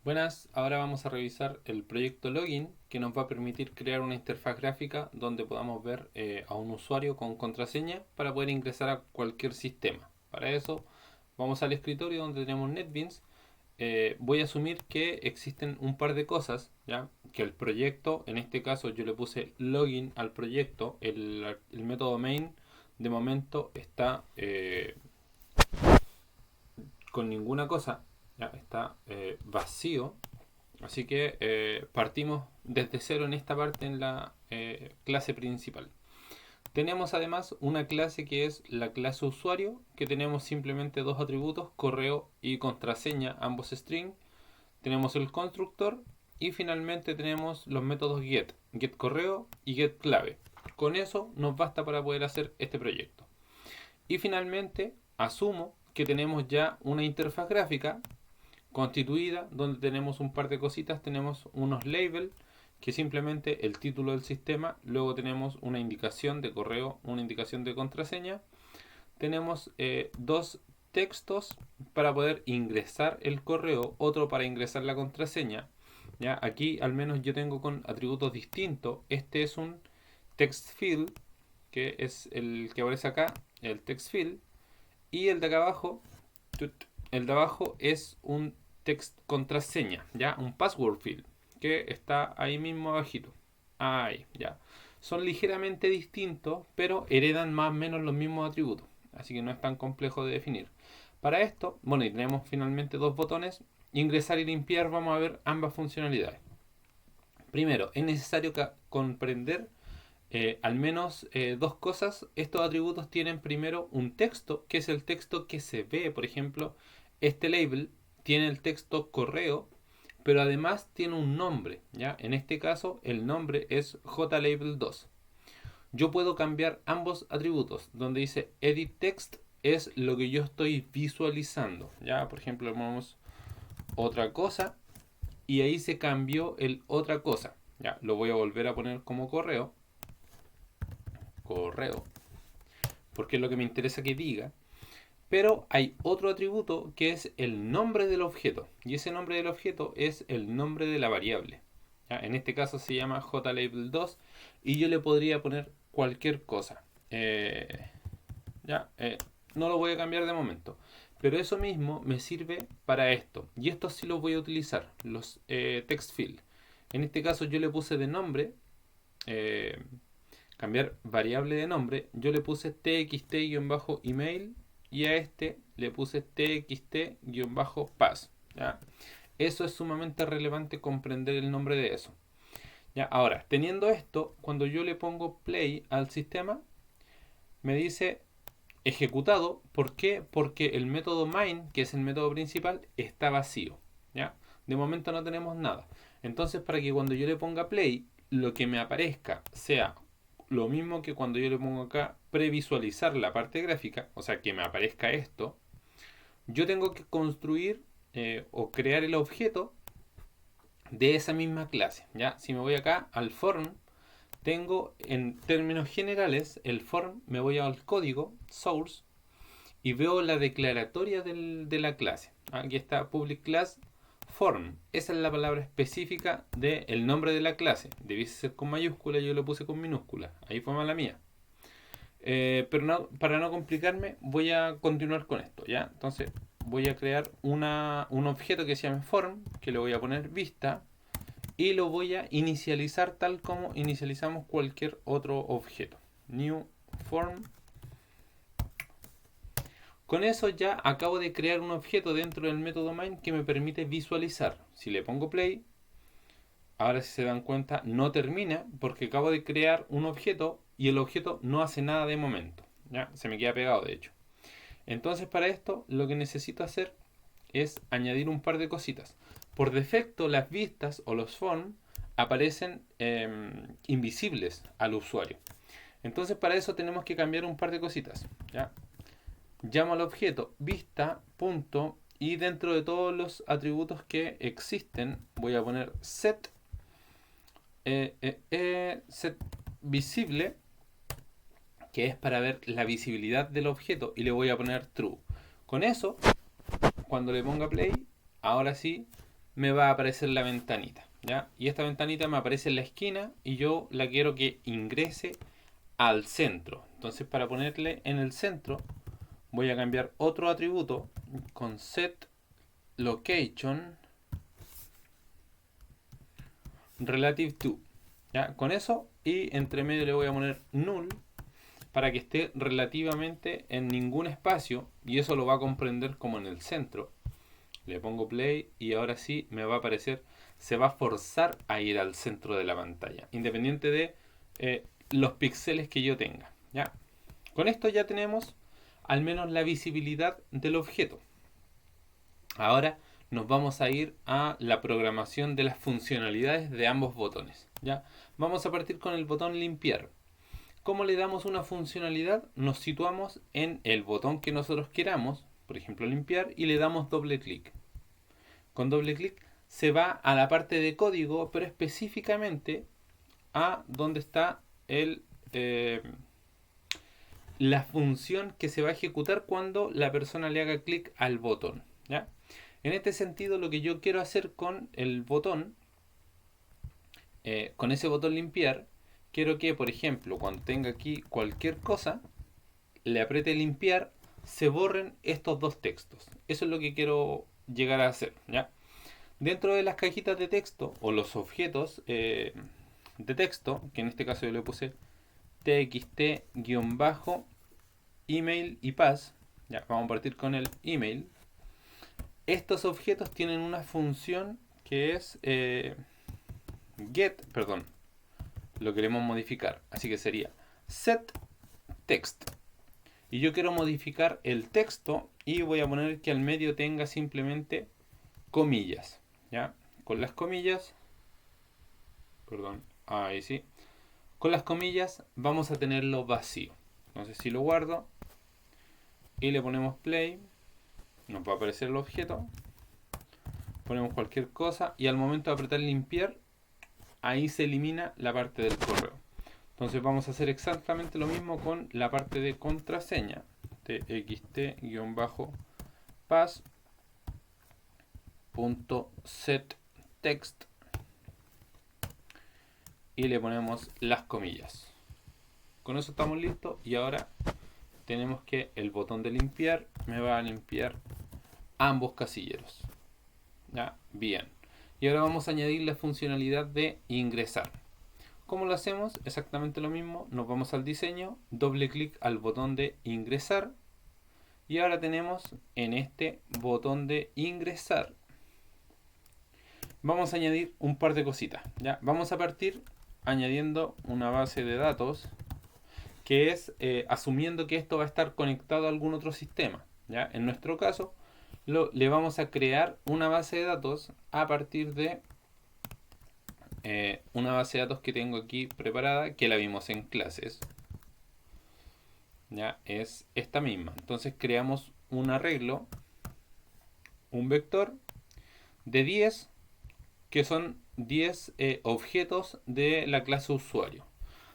Buenas, ahora vamos a revisar el proyecto Login que nos va a permitir crear una interfaz gráfica donde podamos ver a un usuario con contraseña para poder ingresar a cualquier sistema. Para eso vamos al escritorio donde tenemos NetBeans. Voy a asumir que existen un par de cosas, ¿ya? Que el proyecto, en este caso yo le puse login al proyecto, el método main de momento está con ninguna cosa, ya está vacío. Así que partimos desde cero en esta parte en la clase principal. Tenemos además una clase que es la clase usuario, que tenemos simplemente dos atributos, correo y contraseña, ambos string. Tenemos el constructor y finalmente tenemos los métodos get correo y get clave. Con eso nos basta para poder hacer este proyecto. Y finalmente asumo que tenemos ya una interfaz gráfica constituida donde tenemos un par de cositas. Tenemos unos labels que simplemente el título del sistema, luego tenemos una indicación de correo, una indicación de contraseña, tenemos dos textos para poder ingresar el correo, otro para ingresar la contraseña. ¿Ya? Aquí al menos yo tengo con atributos distintos. Este es un text field, que es el que aparece acá, el text field, y el de acá abajo, el de abajo es un text contraseña, ya, un password field, que está ahí mismo abajito. Ahí, ya. Son ligeramente distintos, pero heredan más o menos los mismos atributos, así que no es tan complejo de definir. Para esto, bueno, y tenemos finalmente dos botones, ingresar y limpiar. Vamos a ver ambas funcionalidades. Primero, es necesario comprender al menos dos cosas. Estos atributos tienen primero un texto, que es el texto que se ve. Por ejemplo, este label tiene el texto correo, pero además tiene un nombre, ¿ya? En este caso, el nombre es JLabel2. Yo puedo cambiar ambos atributos, donde dice edit text es lo que yo estoy visualizando, ¿ya? Por ejemplo, vamos otra cosa y ahí se cambió el otra cosa. Ya, lo voy a volver a poner como correo, porque es lo que me interesa que diga. Pero hay otro atributo que es el nombre del objeto, y ese nombre del objeto es el nombre de la variable. ¿Ya? En este caso se llama JLabel2 y yo le podría poner cualquier cosa. Ya, no lo voy a cambiar de momento. Pero eso mismo me sirve para esto. Y esto sí lo voy a utilizar, los text field. En este caso yo le puse de nombre, eh, cambiar variable de nombre. Yo le puse txt-email y a este le puse txt-pass. ¿Ya? Eso es sumamente relevante comprender el nombre de eso. ¿Ya? Ahora, teniendo esto, cuando yo le pongo play al sistema, me dice ejecutado. ¿Por qué? Porque el método main, que es el método principal, está vacío. ¿Ya? De momento no tenemos nada. Entonces, para que cuando yo le ponga play, lo que me aparezca sea lo mismo que cuando yo le pongo acá previsualizar la parte gráfica, o sea, que me aparezca esto, yo tengo que construir o crear el objeto de esa misma clase. ¿Ya? Si me voy acá al form, tengo en términos generales el form, me voy al código source y veo la declaratoria de la clase. Aquí está public class form. Esa es la palabra específica del nombre de la clase. Debiese ser con mayúscula, yo lo puse con minúscula. Ahí fue mala mía. Pero no, para no complicarme, voy a continuar con esto, ¿ya? Entonces voy a crear un objeto que se llame form, que le voy a poner vista, y lo voy a inicializar tal como inicializamos cualquier otro objeto. New form. Con eso ya acabo de crear un objeto dentro del método main que me permite visualizar. Si le pongo play, ahora si se dan cuenta no termina porque acabo de crear un objeto y el objeto no hace nada de momento. ¿Ya? Se me queda pegado de hecho. Entonces para esto lo que necesito hacer es añadir un par de cositas. Por defecto las vistas o los forms aparecen invisibles al usuario. Entonces para eso tenemos que cambiar un par de cositas. ¿Ya? Llamo al objeto vista punto y dentro de todos los atributos que existen voy a poner set visible, que es para ver la visibilidad del objeto, y le voy a poner true. Con eso, cuando le ponga play, ahora sí me va a aparecer la ventanita, ¿ya? Y esta ventanita me aparece en la esquina y yo la quiero que ingrese al centro. Entonces, para ponerle en el centro, voy a cambiar otro atributo con set location relative to, ¿ya? Con eso, y entre medio le voy a poner null para que esté relativamente en ningún espacio, y eso lo va a comprender como en el centro. Le pongo play y ahora sí me va a aparecer, se va a forzar a ir al centro de la pantalla, independiente de los píxeles que yo tenga, ¿ya? Con esto ya tenemos al menos la visibilidad del objeto. Ahora nos vamos a ir a la programación de las funcionalidades de ambos botones, ¿ya? Vamos a partir con el botón limpiar. ¿Cómo le damos una funcionalidad? Nos situamos en el botón que nosotros queramos, por ejemplo limpiar, y le damos doble clic. Con doble clic se va a la parte de código, pero específicamente a donde está la función que se va a ejecutar cuando la persona le haga clic al botón, ¿ya? En este sentido, lo que yo quiero hacer con el botón, con ese botón limpiar, quiero que, por ejemplo, cuando tenga aquí cualquier cosa, le apriete limpiar, se borren estos dos textos. Eso es lo que quiero llegar a hacer, ¿ya? Dentro de las cajitas de texto o los objetos de texto, que en este caso yo le puse txt-email y pass, ya, vamos a partir con el email. Estos objetos tienen una función que es lo queremos modificar, así que sería set text. Y yo quiero modificar el texto y voy a poner que al medio tenga simplemente comillas, ¿ya? Con las comillas, ahí sí. Con las comillas vamos a tenerlo vacío. Entonces si lo guardo y le ponemos play, nos va a aparecer el objeto. Ponemos cualquier cosa y al momento de apretar limpiar, ahí se elimina la parte del correo. Entonces vamos a hacer exactamente lo mismo con la parte de contraseña. txt-pass.setText y le ponemos las comillas. Con eso estamos listos y ahora tenemos que el botón de limpiar me va a limpiar ambos casilleros. ¿Ya? Bien. Y ahora vamos a añadir la funcionalidad de ingresar. ¿Cómo lo hacemos? Exactamente lo mismo. Nos vamos al diseño, doble clic al botón de ingresar. Y ahora tenemos en este botón de ingresar, vamos a añadir un par de cositas, ¿ya? Vamos a partir añadiendo una base de datos que es asumiendo que esto va a estar conectado a algún otro sistema, ¿ya? En nuestro caso, le vamos a crear una base de datos a partir de una base de datos que tengo aquí preparada, que la vimos en clases. Ya es esta misma. Entonces creamos un arreglo, un vector de 10, que son 10 objetos de la clase usuario.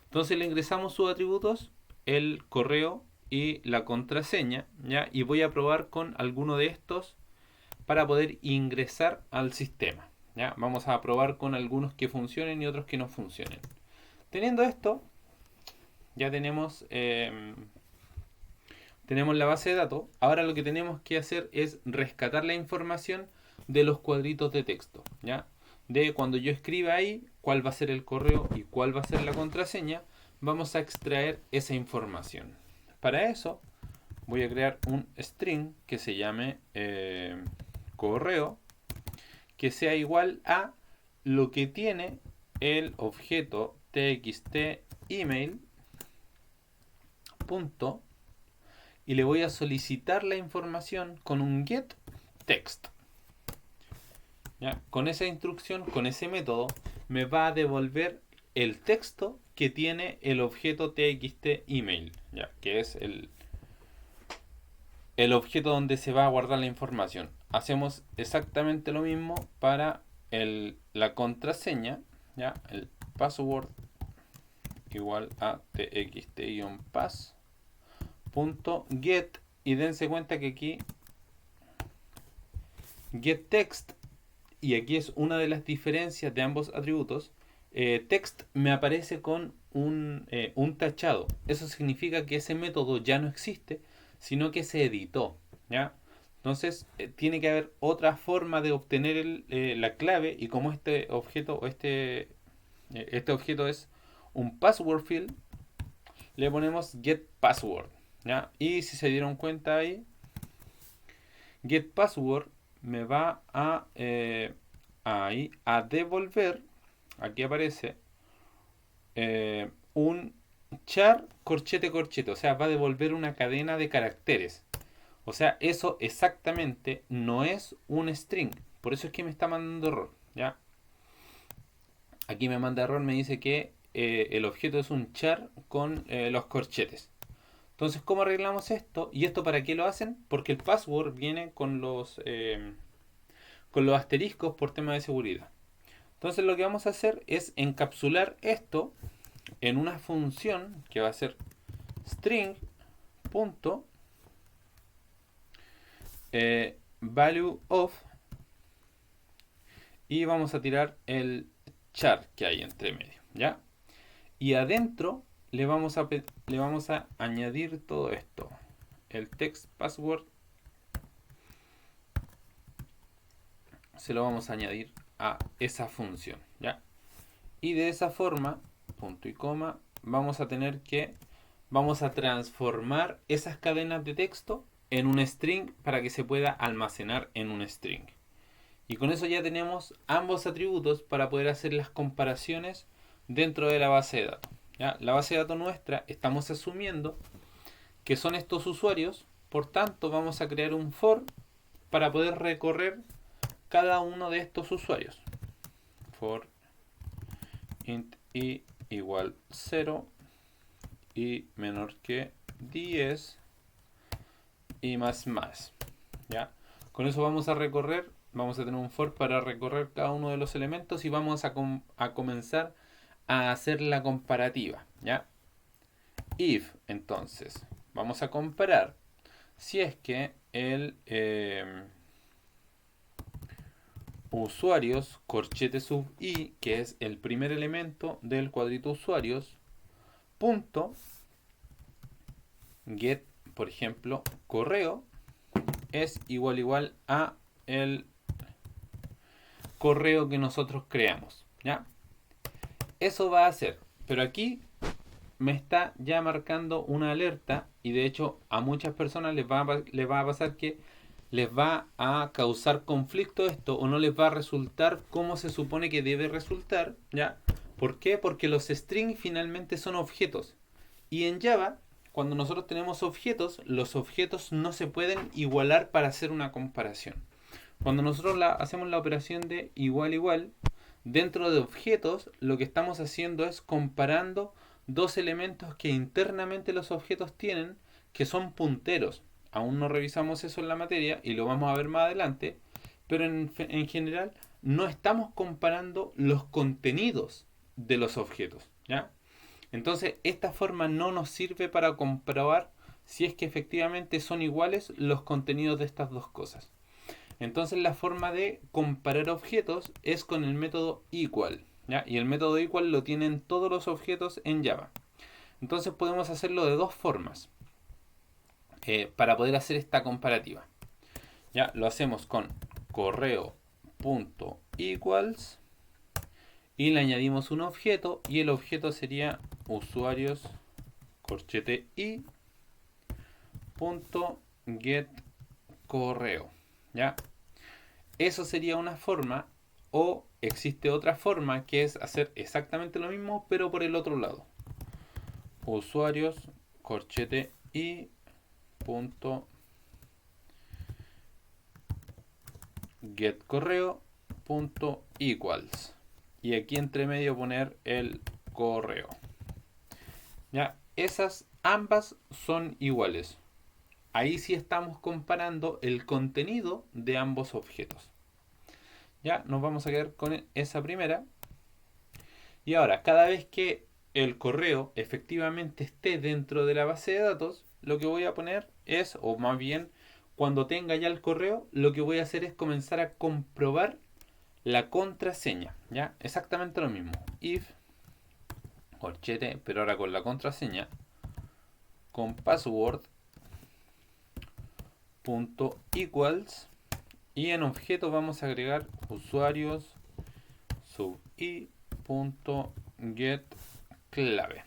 Entonces le ingresamos sus atributos, el correo y la contraseña, ¿ya? Y voy a probar con alguno de estos para poder ingresar al sistema, ¿ya? Vamos a probar con algunos que funcionen y otros que no funcionen. Teniendo esto, ya tenemos la base de datos. Ahora lo que tenemos que hacer es rescatar la información de los cuadritos de texto, ¿ya? De cuando yo escriba ahí cuál va a ser el correo y cuál va a ser la contraseña, vamos a extraer esa información. Para eso voy a crear un string que se llame correo, que sea igual a lo que tiene el objeto txt email punto, y le voy a solicitar la información con un get text. ¿Ya? Con esa instrucción, con ese método, me va a devolver el texto que tiene el objeto txt email, ¿ya? Que es el objeto donde se va a guardar la información. Hacemos exactamente lo mismo para la contraseña, ¿ya? El password igual a txt-pass.get, y dense cuenta que aquí getText y aquí es una de las diferencias de ambos atributos, text me aparece con un tachado. Eso significa que ese método ya no existe, sino que se editó, ¿ya? Entonces, tiene que haber otra forma de obtener la clave, y como este objeto es un password field, le ponemos get password, ¿ya? Y si se dieron cuenta ahí, get password me va a devolver, aquí aparece, un char corchete corchete, o sea, va a devolver una cadena de caracteres. O sea, eso exactamente no es un string. Por eso es que me está mandando error, ¿ya? Aquí me manda error, me dice que el objeto es un char con los corchetes. Entonces, ¿cómo arreglamos esto? ¿Y esto para qué lo hacen? Porque el password viene con los asteriscos por tema de seguridad. Entonces, lo que vamos a hacer es encapsular esto en una función que va a ser string punto value of, y vamos a tirar el char que hay entre medio, ¿ya? Y adentro le vamos a añadir todo esto, el text password se lo vamos a añadir a esa función, ¿ya? Y de esa forma, punto y coma, vamos a transformar esas cadenas de texto en un string para que se pueda almacenar en un string. Y con eso ya tenemos ambos atributos para poder hacer las comparaciones dentro de la base de datos, ¿ya? La base de datos nuestra, estamos asumiendo que son estos usuarios, por tanto vamos a crear un for para poder recorrer cada uno de estos usuarios. For int i igual 0 y menor que 10 y más, ¿ya? Con eso vamos a tener un for para recorrer cada uno de los elementos y vamos a comenzar a hacer la comparativa, ¿ya? If, entonces, vamos a comparar si es que el usuarios corchete sub i, que es el primer elemento del cuadrito usuarios, punto get, por ejemplo, correo, es igual a el correo que nosotros creamos, ¿ya? Eso va a hacer, pero aquí me está ya marcando una alerta, y de hecho a muchas personas les va a pasar que les va a causar conflicto esto, o no les va a resultar como se supone que debe resultar, ¿ya? ¿Por qué? Porque los strings finalmente son objetos, y en Java, cuando nosotros tenemos objetos, los objetos no se pueden igualar para hacer una comparación. Cuando nosotros hacemos la operación de igual, dentro de objetos, lo que estamos haciendo es comparando dos elementos que internamente los objetos tienen, que son punteros. Aún no revisamos eso en la materia y lo vamos a ver más adelante, pero en general no estamos comparando los contenidos de los objetos, ¿ya? Entonces, esta forma no nos sirve para comprobar si es que efectivamente son iguales los contenidos de estas dos cosas. Entonces, la forma de comparar objetos es con el método equal, ¿ya? Y el método equal lo tienen todos los objetos en Java. Entonces, podemos hacerlo de dos formas para poder hacer esta comparativa. Ya lo hacemos con correo.equals y le añadimos un objeto, y el objeto sería usuarios corchete i punto get correo, ¿ya? Eso sería una forma, o existe otra forma que es hacer exactamente lo mismo pero por el otro lado. Usuarios corchete i punto get correo punto equals, y aquí entre medio poner el correo, ya. Esas ambas son iguales. Ahí sí estamos comparando el contenido de ambos objetos. Ya nos vamos a quedar con esa primera. Y ahora, cada vez que el correo efectivamente esté dentro de la base de datos, lo que voy a poner es, o más bien, cuando tenga ya el correo, lo que voy a hacer es comenzar a comprobar la contraseña, ¿ya? Exactamente lo mismo. If, corchete, pero ahora con la contraseña, con password punto equals, y en objeto vamos a agregar usuarios sub i punto get clave,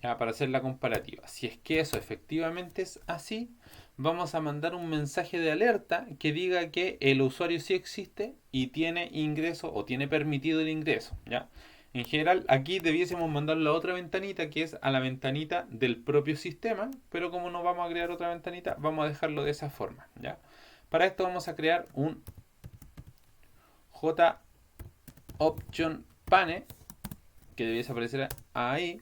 ya, para hacer la comparativa. Si es que eso efectivamente es así, vamos a mandar un mensaje de alerta que diga que el usuario sí existe y tiene ingreso o tiene permitido el ingreso, ¿ya? En general, aquí debiésemos mandar la otra ventanita, que es a la ventanita del propio sistema, pero como no vamos a crear otra ventanita, vamos a dejarlo de esa forma, ¿ya? Para esto vamos a crear un JOptionPane, que debiese aparecer ahí,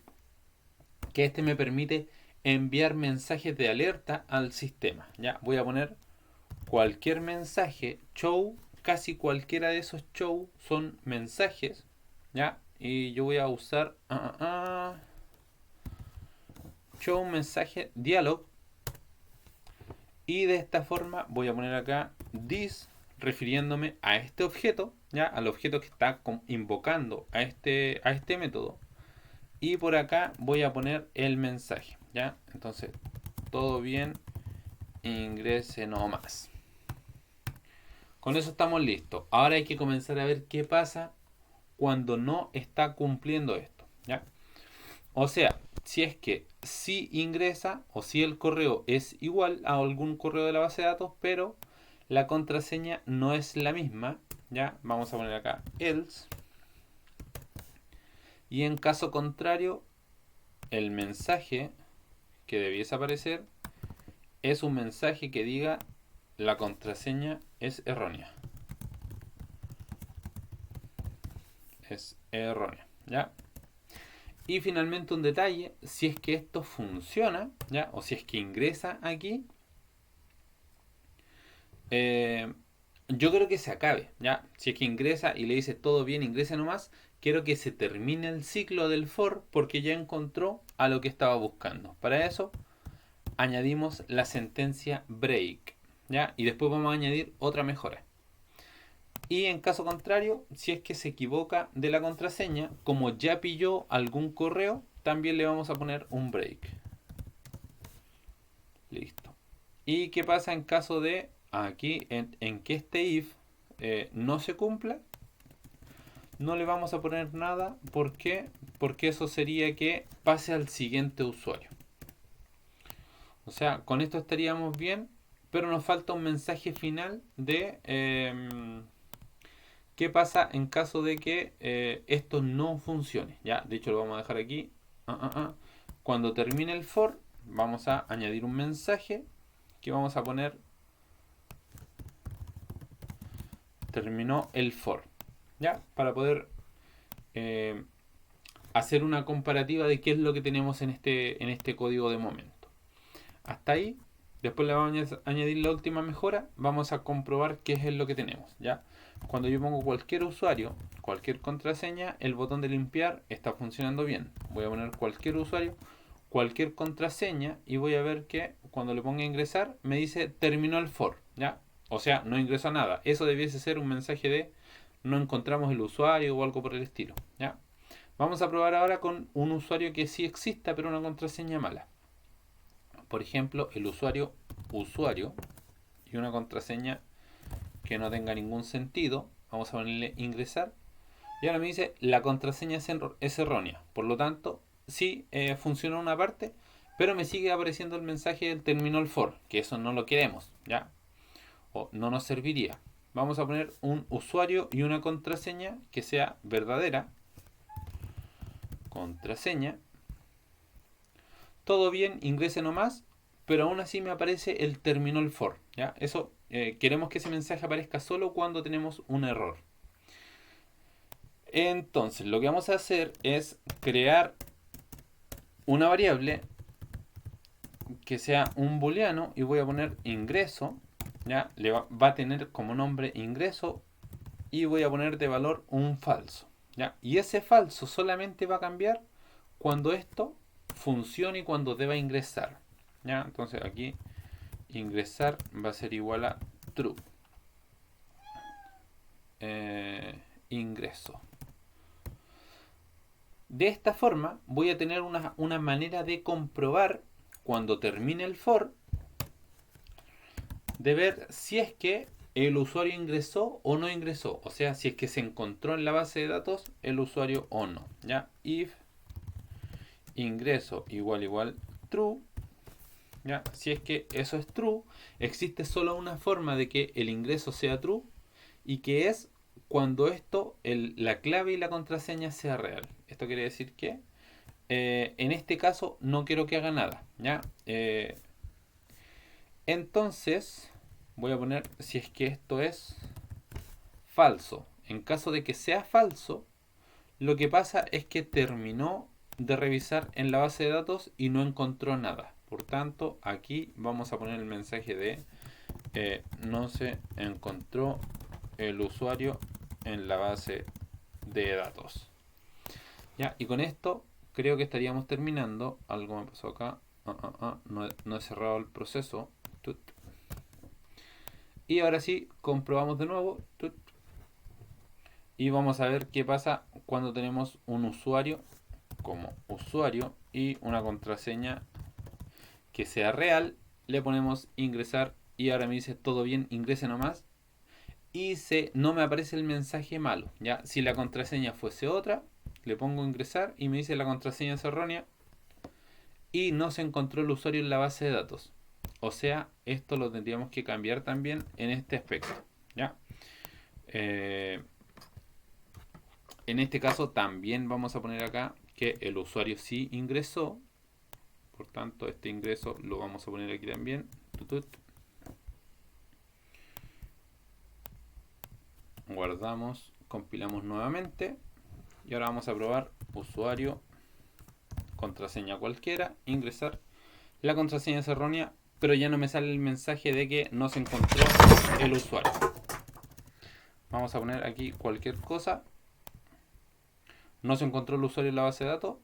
que este me permite enviar mensajes de alerta al sistema. Ya voy a poner cualquier mensaje, show, casi cualquiera de esos show son mensajes, ya, y yo voy a usar show mensaje dialog, y de esta forma voy a poner acá this, refiriéndome a este objeto, ya, al objeto que está invocando a este método, y por acá voy a poner el mensaje, ya. Entonces, todo bien, ingrese nomás. Con eso estamos listos. Ahora hay que comenzar a ver qué pasa cuando no está cumpliendo esto, ¿ya? O sea, si es que sí ingresa o si el correo es igual a algún correo de la base de datos, pero la contraseña no es la misma, ¿ya? Vamos a poner acá else. Y en caso contrario, el mensaje que debiese aparecer es un mensaje que diga la contraseña es errónea. Es errónea, ¿ya? Y finalmente un detalle, si es que esto funciona, ¿ya? O si es que ingresa aquí, yo creo que se acabe, ¿ya? Si es que ingresa y le dice todo bien, ingresa nomás, quiero que se termine el ciclo del for porque ya encontró a lo que estaba buscando. Para eso añadimos la sentencia break, ¿ya? Y después vamos a añadir otra mejora. Y en caso contrario, si es que se equivoca de la contraseña, como ya pilló algún correo, también le vamos a poner un break. Listo. ¿Y qué pasa en caso de aquí, en que este if no se cumpla? No le vamos a poner nada. ¿Por qué? Porque eso sería que pase al siguiente usuario. O sea, con esto estaríamos bien, pero nos falta un mensaje final de qué pasa en caso de que esto no funcione. Ya, de hecho lo vamos a dejar aquí. Cuando termine el for, vamos a añadir un mensaje que vamos a poner terminó el for, ya, para poder eh, hacer una comparativa de qué es lo que tenemos en este código de momento. Hasta ahí. Después le vamos a añadir la última mejora. Vamos a comprobar qué es lo que tenemos, ya. Cuando yo pongo cualquier usuario, cualquier contraseña, el botón de limpiar está funcionando bien. Voy a poner cualquier usuario, cualquier contraseña, y voy a ver que cuando le ponga a ingresar me dice terminó el for, ya. O sea, no ingresó nada. Eso debiese ser un mensaje de no encontramos el usuario o algo por el estilo, ya. Vamos a probar ahora con un usuario que sí exista, pero una contraseña mala. Por ejemplo, el usuario y una contraseña que no tenga ningún sentido. Vamos a ponerle ingresar. Y ahora me dice la contraseña es errónea. Por lo tanto, sí funciona una parte, pero me sigue apareciendo el mensaje del terminal for, que eso no lo queremos, ¿ya? O no nos serviría. Vamos a poner un usuario y una contraseña que sea verdadera. Contraseña. Todo bien, ingrese nomás, pero aún así me aparece el terminal for, ¿ya? Eso, queremos que ese mensaje aparezca solo cuando tenemos un error. Entonces, lo que vamos a hacer es crear una variable que sea un booleano y voy a poner ingreso, ¿ya? Va a tener como nombre ingreso y voy a poner de valor un falso, ¿ya? Y ese falso solamente va a cambiar cuando esto funcione y cuando deba ingresar, ¿ya? Entonces aquí ingresar va a ser igual a true. ingreso. De esta forma voy a tener una manera de comprobar cuando termine el for, de ver si es que el usuario ingresó o no ingresó. O sea, si es que se encontró en la base de datos el usuario o no. ¿Ya? If ingreso igual true. ¿Ya? Si es que eso es true, existe solo una forma de que el ingreso sea true, y que es cuando la clave y la contraseña sea real. Esto quiere decir que en este caso no quiero que haga nada. ¿Ya? Entonces voy a poner si es que esto es falso. En caso de que sea falso, lo que pasa es que terminó de revisar en la base de datos y no encontró nada. Por tanto, aquí vamos a poner el mensaje de no se encontró el usuario en la base de datos. Ya, y con esto creo que estaríamos terminando. Algo me pasó acá. No he cerrado el proceso. Y ahora sí, comprobamos de nuevo. Y vamos a ver qué pasa cuando tenemos un usuario como usuario y una contraseña que sea real. Le ponemos ingresar y ahora me dice todo bien, ingrese nomás. Y no me aparece el mensaje malo. Ya, si la contraseña fuese otra, le pongo ingresar y me dice la contraseña es errónea y no se encontró el usuario en la base de datos. O sea, esto lo tendríamos que cambiar también en este aspecto. ¿Ya? En este caso también vamos a poner acá que el usuario sí ingresó. Por tanto, este ingreso lo vamos a poner aquí también. Guardamos, compilamos nuevamente. Y ahora vamos a probar usuario, contraseña cualquiera, ingresar. La contraseña es errónea, pero ya no me sale el mensaje de que no se encontró el usuario. Vamos a poner aquí cualquier cosa. No se encontró el usuario en la base de datos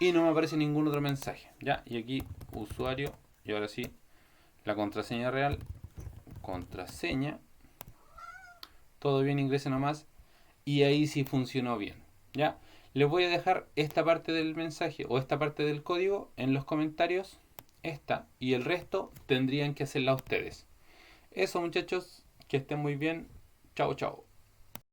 y no me aparece ningún otro mensaje. Ya, y aquí usuario, y ahora sí, la contraseña real, contraseña, todo bien, ingrese nomás, y ahí sí funcionó bien. Ya, les voy a dejar esta parte del mensaje o esta parte del código en los comentarios, esta, y el resto tendrían que hacerla ustedes. Eso, muchachos, que estén muy bien. Chao, chao.